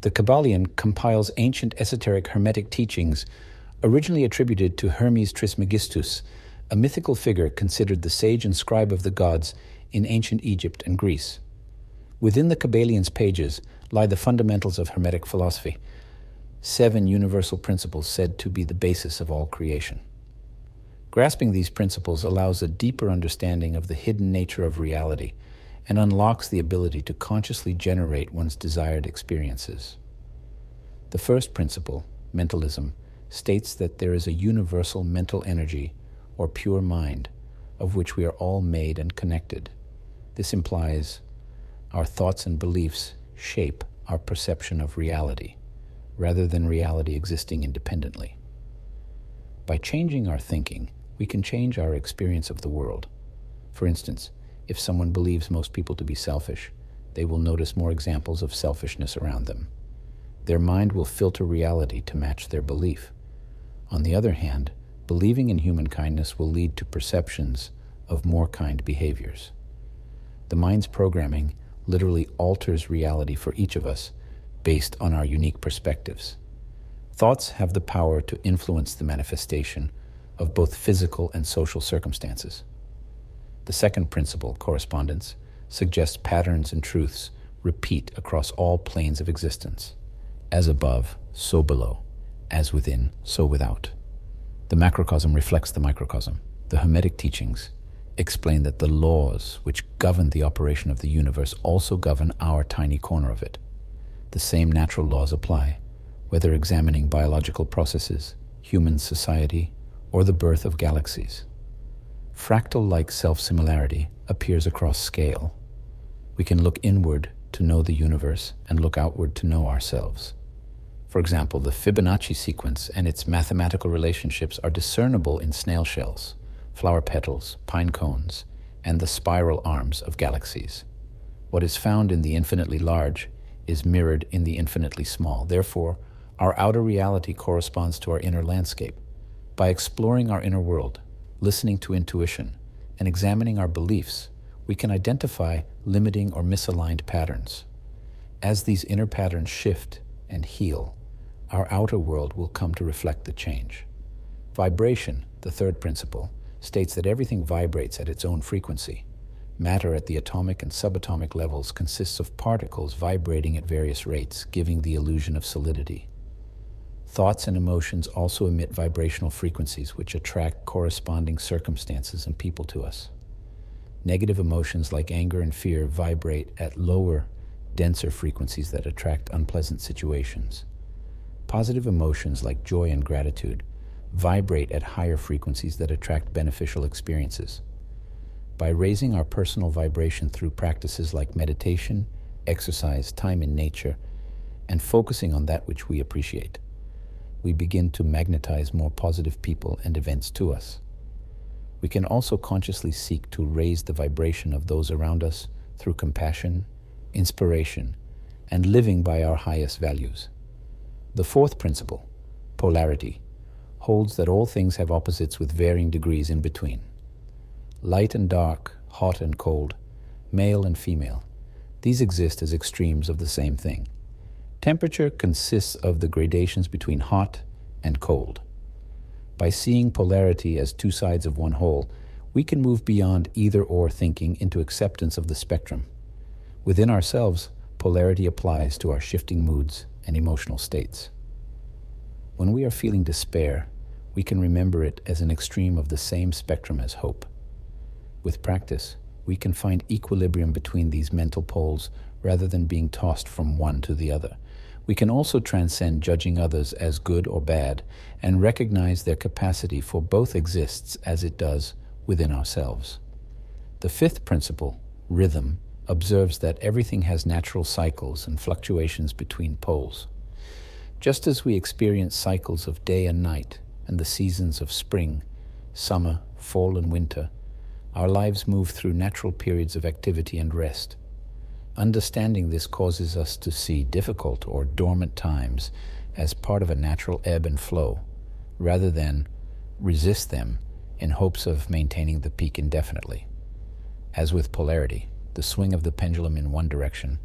The Kabbalion compiles ancient esoteric Hermetic teachings originally attributed to Hermes Trismegistus, a mythical figure considered the sage and scribe of the gods in ancient Egypt and Greece. Within the Kabbalion's pages lie the fundamentals of Hermetic philosophy, 7 universal principles said to be the basis of all creation. Grasping these principles allows a deeper understanding of the hidden nature of reality and unlocks the ability to consciously generate one's desired experiences. The first principle, mentalism, states that there is a universal mental energy or pure mind of which we are all made and connected. This implies our thoughts and beliefs shape our perception of reality, rather than reality existing independently. By changing our thinking, we can change our experience of the world. For instance, if someone believes most people to be selfish, they will notice more examples of selfishness around them. Their mind will filter reality to match their belief. On the other hand, believing in human kindness will lead to perceptions of more kind behaviors. The mind's programming literally alters reality for each of us based on our unique perspectives. Thoughts have the power to influence the manifestation of both physical and social circumstances. The second principle, correspondence, suggests patterns and truths repeat across all planes of existence. As above, so below. As within, so without. The macrocosm reflects the microcosm. The Hermetic teachings explain that the laws which govern the operation of the universe also govern our tiny corner of it. The same natural laws apply, whether examining biological processes, human society, or the birth of galaxies. Fractal-like self-similarity appears across scale. We can look inward to know the universe and look outward to know ourselves. For example, the Fibonacci sequence and its mathematical relationships are discernible in snail shells, flower petals, pine cones, and the spiral arms of galaxies. What is found in the infinitely large is mirrored in the infinitely small. Therefore, our outer reality corresponds to our inner landscape. By exploring our inner world, listening to intuition, and examining our beliefs, we can identify limiting or misaligned patterns. As these inner patterns shift and heal, our outer world will come to reflect the change. Vibration, the third principle, states that everything vibrates at its own frequency. Matter at the atomic and subatomic levels consists of particles vibrating at various rates, giving the illusion of solidity. Thoughts and emotions also emit vibrational frequencies which attract corresponding circumstances and people to us. Negative emotions like anger and fear vibrate at lower, denser frequencies that attract unpleasant situations. Positive emotions like joy and gratitude vibrate at higher frequencies that attract beneficial experiences. By raising our personal vibration through practices like meditation, exercise, time in nature, and focusing on that which we appreciate, we begin to magnetize more positive people and events to us. We can also consciously seek to raise the vibration of those around us through compassion, inspiration, and living by our highest values. The fourth principle, polarity, holds that all things have opposites with varying degrees in between. Light and dark, hot and cold, male and female, these exist as extremes of the same thing. Temperature consists of the gradations between hot and cold. By seeing polarity as two sides of one whole, we can move beyond either-or thinking into acceptance of the spectrum. Within ourselves, polarity applies to our shifting moods and emotional states. When we are feeling despair, we can remember it as an extreme of the same spectrum as hope. With practice, we can find equilibrium between these mental poles rather than being tossed from one to the other. We can also transcend judging others as good or bad and recognize their capacity for both exists as it does within ourselves. The fifth principle, rhythm, observes that everything has natural cycles and fluctuations between poles. Just as we experience cycles of day and night and the seasons of spring, summer, fall, and winter, our lives move through natural periods of activity and rest. Understanding this causes us to see difficult or dormant times as part of a natural ebb and flow, rather than resist them in hopes of maintaining the peak indefinitely. As with polarity, the swing of the pendulum in one direction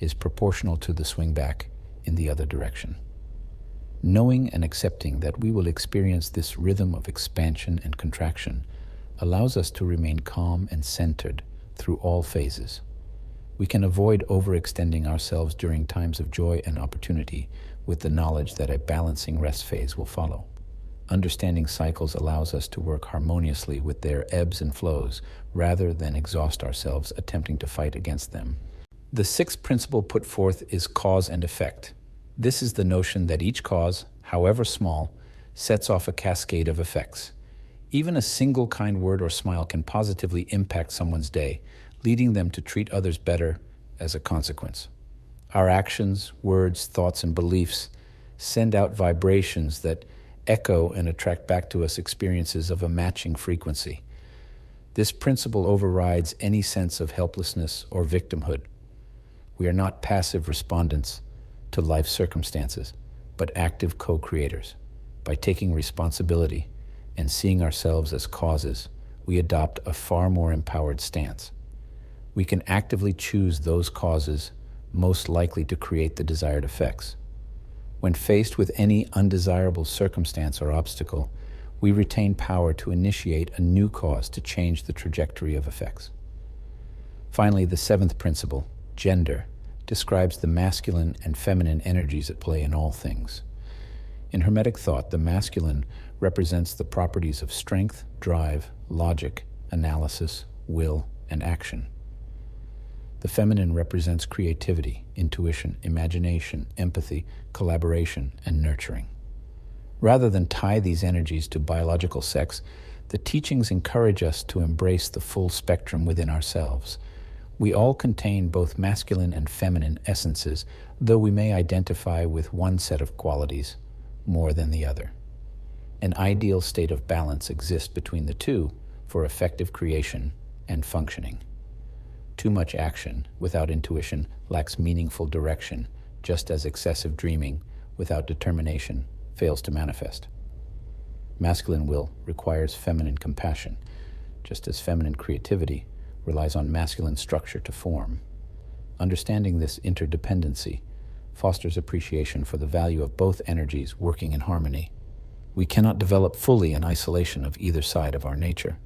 is proportional to the swing back in the other direction. Knowing and accepting that we will experience this rhythm of expansion and contraction allows us to remain calm and centered through all phases. We can avoid overextending ourselves during times of joy and opportunity with the knowledge that a balancing rest phase will follow. Understanding cycles allows us to work harmoniously with their ebbs and flows rather than exhaust ourselves attempting to fight against them. The sixth principle put forth is cause and effect. This is the notion that each cause, however small, sets off a cascade of effects. Even a single kind word or smile can positively impact someone's day, leading them to treat others better as a consequence. Our actions, words, thoughts, and beliefs send out vibrations that echo and attract back to us experiences of a matching frequency. This principle overrides any sense of helplessness or victimhood. We are not passive respondents to life circumstances, but active co-creators. By taking responsibility and seeing ourselves as causes, we adopt a far more empowered stance. We can actively choose those causes most likely to create the desired effects. When faced with any undesirable circumstance or obstacle, we retain power to initiate a new cause to change the trajectory of effects. Finally, the seventh principle, gender, describes the masculine and feminine energies at play in all things. In Hermetic thought, the masculine represents the properties of strength, drive, logic, analysis, will, and action. The feminine represents creativity, intuition, imagination, empathy, collaboration, and nurturing. Rather than tie these energies to biological sex, the teachings encourage us to embrace the full spectrum within ourselves. We all contain both masculine and feminine essences, though we may identify with one set of qualities more than the other. An ideal state of balance exists between the two for effective creation and functioning. Too much action without intuition lacks meaningful direction, just as excessive dreaming without determination fails to manifest. Masculine will requires feminine compassion, just as feminine creativity relies on masculine structure to form. Understanding this interdependency fosters appreciation for the value of both energies working in harmony. We cannot develop fully in isolation of either side of our nature.